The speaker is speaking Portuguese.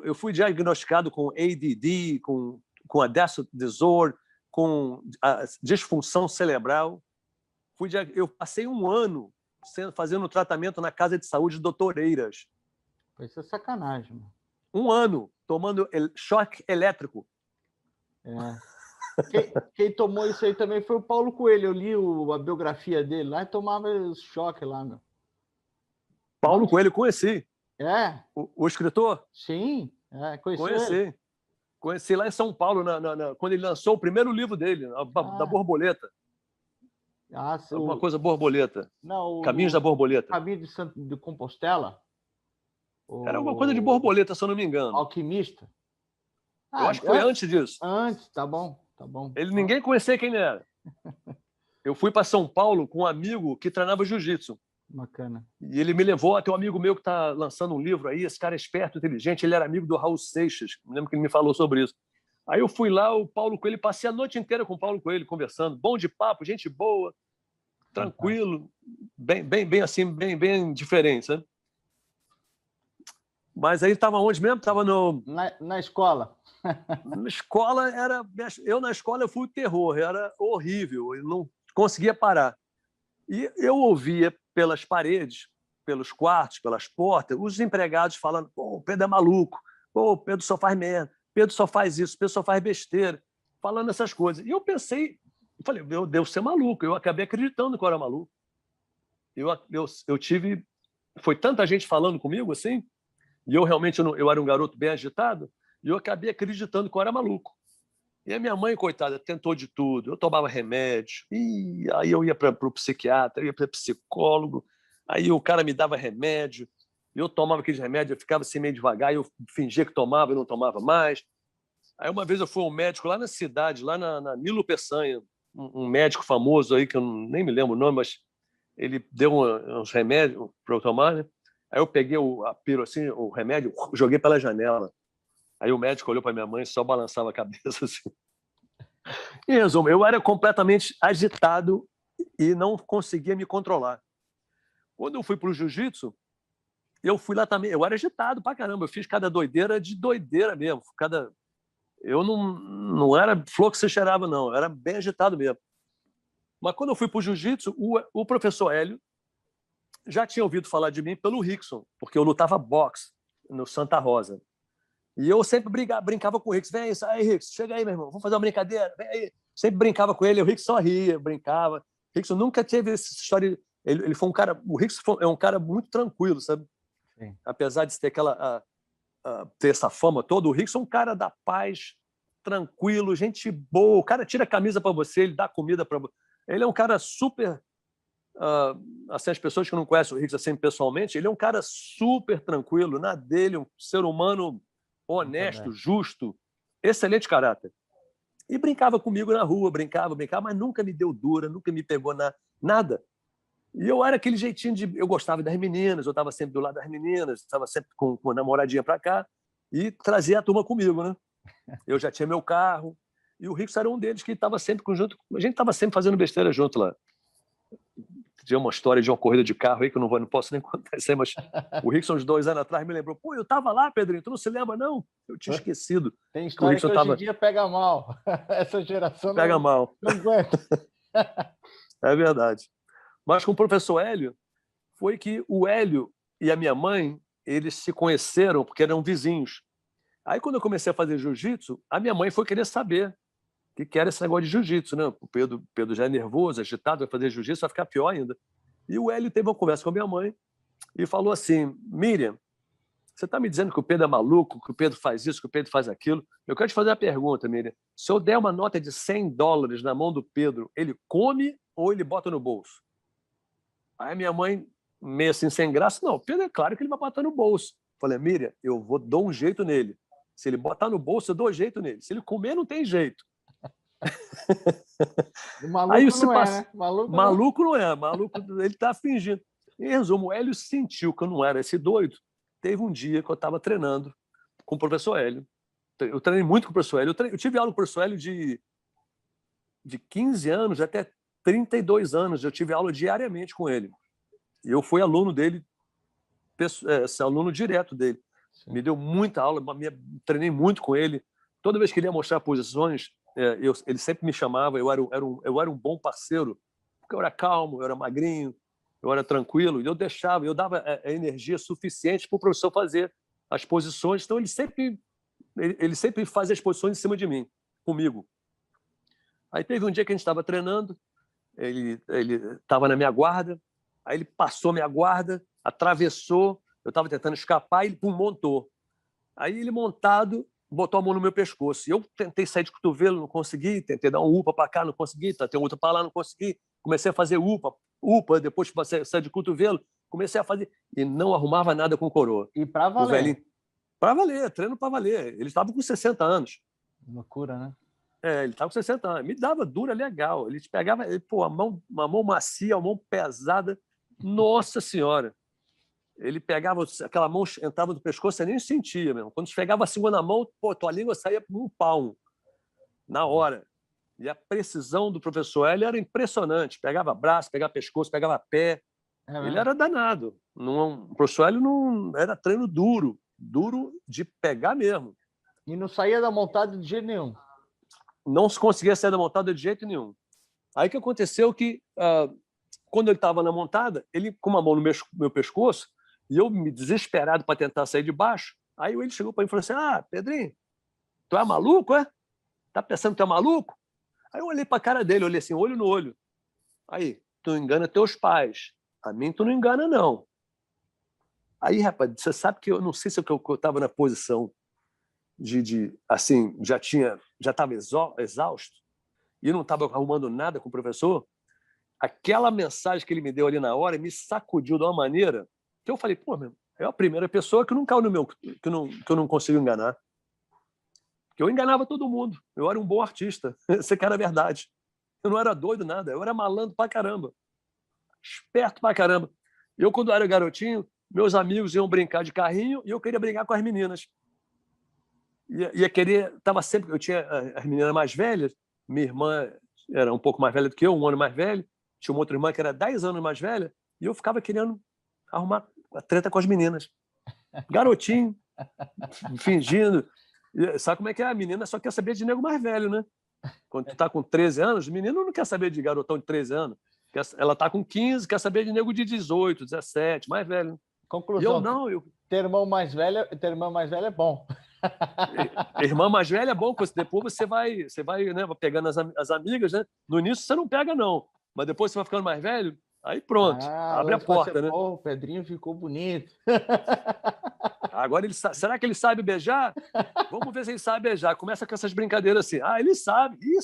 eu fui diagnosticado com ADD, com a disorder, com a disfunção cerebral. Eu passei um ano fazendo tratamento na casa de saúde Dr. Eiras. Isso é sacanagem, mano. Um ano tomando choque elétrico. Quem tomou isso aí também foi o Paulo Coelho. Eu li a biografia dele lá e tomava choque lá, meu. Paulo Coelho, conheci. O escritor? Sim, conheci ele. Conheci lá em São Paulo, quando ele lançou o primeiro livro dele, da borboleta. Alguma coisa borboleta. Não, Caminhos da Borboleta. Caminho de Compostela. Era alguma coisa de borboleta, se eu não me engano. Alquimista. Eu acho que foi antes disso. Antes, tá bom. Ninguém conhecia quem ele era. Eu fui para São Paulo com um amigo que treinava jiu-jitsu. Bacana. E ele me levou até um amigo meu que está lançando um livro aí. Esse cara é esperto, inteligente. Ele era amigo do Raul Seixas. Me lembro que ele me falou sobre isso. Aí eu fui lá, o Paulo Coelho, passei a noite inteira com o Paulo Coelho conversando. Bom de papo, gente boa, tranquilo, bem assim, bem diferente, sabe? Mas aí estava onde mesmo? Estava na escola. Na escola na escola eu fui o terror, era horrível, eu não conseguia parar. E eu ouvia pelas paredes, pelos quartos, pelas portas, os empregados falando: pô, o Pedro é maluco, pô, o Pedro só faz merda, Pedro só faz isso, Pedro só faz besteira, falando essas coisas. E eu falei, eu devo ser maluco. Eu acabei acreditando que eu era maluco. Eu tive... Foi tanta gente falando comigo assim, e eu realmente eu era um garoto bem agitado, e eu acabei acreditando que eu era maluco. E a minha mãe, coitada, tentou de tudo. Eu tomava remédio, e aí eu ia para o psiquiatra, eu ia para psicólogo, aí o cara me dava remédio, eu tomava aqueles remédios, eu ficava assim meio devagar, eu fingia que tomava e não tomava mais. Aí uma vez eu fui a um médico lá na cidade, lá na Nilo Peçanha, um médico famoso aí, que eu nem me lembro o nome, mas ele deu uns remédios para eu tomar, né? Aí eu peguei o remédio, joguei pela janela. Aí o médico olhou para minha mãe e só balançava a cabeça assim. Em resumo, eu era completamente agitado e não conseguia me controlar. Quando eu fui para o jiu-jitsu, eu fui lá também. Eu era agitado pra caramba. Eu fiz cada doideira de doideira mesmo. Eu não era flor que você cheirava, não. Eu era bem agitado mesmo. Mas quando eu fui para o jiu-jitsu, o professor Hélio já tinha ouvido falar de mim pelo Rickson, porque eu lutava boxe no Santa Rosa. E eu sempre brincava com o Rickson. Vem aí, Rickson, chega aí, meu irmão. Vamos fazer uma brincadeira. Vem aí. Sempre brincava com ele. O Rickson só ria, brincava. O Rickson nunca teve essa história. Ele foi um cara... O Rickson é um cara muito tranquilo, sabe? Sim. Apesar de ter ter essa fama toda, o Rickson é um cara da paz, tranquilo, gente boa. O cara tira a camisa para você, ele dá comida para você. Ele é um cara super... assim, as pessoas que não conhecem o Rickson assim, pessoalmente, ele é um cara super tranquilo, na dele, um ser humano honesto, justo, excelente caráter. E brincava comigo na rua, brincava, mas nunca me deu dura, nunca me pegou nada. E eu era aquele jeitinho de... Eu gostava das meninas, eu estava sempre do lado das meninas, estava sempre com a namoradinha para cá e trazia a turma comigo, né? Eu já tinha meu carro e o Rickson era um deles que estava sempre junto. A gente estava sempre fazendo besteira junto lá. Tinha uma história de uma corrida de carro aí que eu não posso nem contar isso aí, mas o Rickson, uns 2 anos atrás, me lembrou: pô, eu estava lá, Pedrinho, tu não se lembra, não? Eu tinha esquecido. Tem história que hoje em dia pega mal. Essa geração pega mal. Não aguenta. É verdade. Mas com o professor Hélio, foi que o Hélio e a minha mãe, eles se conheceram porque eram vizinhos. Aí, quando eu comecei a fazer jiu-jitsu, a minha mãe foi querer saber o que era esse negócio de jiu-jitsu, né? O Pedro já é nervoso, agitado, vai fazer jiu-jitsu, vai ficar pior ainda. E o Hélio teve uma conversa com a minha mãe e falou assim: Miriam, você está me dizendo que o Pedro é maluco, que o Pedro faz isso, que o Pedro faz aquilo? Eu quero te fazer uma pergunta, Miriam. Se eu der uma nota de $100 na mão do Pedro, ele come ou ele bota no bolso? Aí a minha mãe, meio assim, sem graça: não, Pedro, é claro que ele vai botar no bolso. Falei: Miriam, eu dou um jeito nele. Se ele botar no bolso, eu dou jeito nele. Se ele comer, não tem jeito. Maluco aí não é, né? Maluco não é. Maluco, ele tá fingindo. Em resumo, o Hélio sentiu que eu não era esse doido. Teve um dia que eu estava treinando com o professor Hélio. Eu treinei muito com o professor Hélio. Eu tive aula com o professor Hélio de 15 anos até 32 anos. Eu tive aula diariamente com ele. E eu fui aluno dele, aluno direto dele. Me deu muita aula, treinei muito com ele. Toda vez que ele ia mostrar posições, ele sempre me chamava, eu era um bom parceiro, porque eu era calmo, eu era magrinho, eu era tranquilo, e eu dava a energia suficiente para o professor fazer as posições. Então, ele sempre fazia as posições em cima de mim, comigo. Aí teve um dia que a gente estava treinando, ele estava na minha guarda, aí ele passou minha guarda, atravessou, eu estava tentando escapar e ele montou. Aí ele montado, botou a mão no meu pescoço. E eu tentei sair de cotovelo, não consegui, tentei dar um upa para cá, não consegui, tentei um upa para lá, não consegui. Comecei a fazer upa, depois sair de cotovelo, comecei a fazer e não arrumava nada com coroa. E para valer? O velhinho, para valer, treino para valer. Ele estava com 60 anos. Loucura, né? Ele estava com 60 anos. Me dava dura legal. Ele te pegava, uma mão macia, uma mão pesada. Nossa Senhora! Ele pegava, aquela mão entrava no pescoço, você nem sentia mesmo. Quando pegava a segunda mão, tua língua saía por um palmo, na hora. E a precisão do professor Hélio era impressionante. Pegava braço, pegava pescoço, pegava pé. Ele era danado. O professor Hélio não era treino duro de pegar mesmo. E não saía da montada de jeito nenhum? Não se conseguia sair da montada de jeito nenhum. Aí que aconteceu que, quando ele estava na montada, ele com uma mão no meu pescoço, e eu me desesperado para tentar sair de baixo, aí ele chegou para mim e falou assim: Pedrinho, tu é maluco, é? Tá pensando que tu é maluco? Aí eu olhei para a cara dele, olhei assim, olho no olho. Aí, tu engana teus pais. A mim tu não engana, não. Aí, rapaz, você sabe que eu não sei se eu estava na posição assim, já estava exausto e não estava arrumando nada com o professor. Aquela mensagem que ele me deu ali na hora me sacudiu de uma maneira que eu falei, pô, meu, é a primeira pessoa que não caiu no meu, que eu não consigo enganar. Porque eu enganava todo mundo. Eu era um bom artista. Isso que era verdade. Eu não era doido nada. Eu era malandro pra caramba. Esperto pra caramba. Eu, quando era garotinho, meus amigos iam brincar de carrinho e eu queria brincar com as meninas. Ia querer... Eu tinha as meninas mais velhas. Minha irmã era um pouco mais velha do que eu, um ano mais velha. Tinha uma outra irmã que era 10 anos mais velha. E eu ficava querendo arrumar a treta com as meninas. Garotinho, fingindo. Sabe como é que é? A menina só quer saber de nego mais velho, né? Quando tu tá com 13 anos, o menino não quer saber de garotão de 13 anos. Ela tá com 15, quer saber de nego de 18, 17, mais velho. Conclusão, ter irmão mais velho é bom. Irmã mais velha é bom, porque depois você vai né, pegando as amigas, né? No início você não pega, não. Mas depois você vai ficando mais velho, aí pronto, abre a porta, né? O Pedrinho ficou bonito. Agora, será que ele sabe beijar? Vamos ver se ele sabe beijar. Começa com essas brincadeiras assim. Ele sabe. Isso.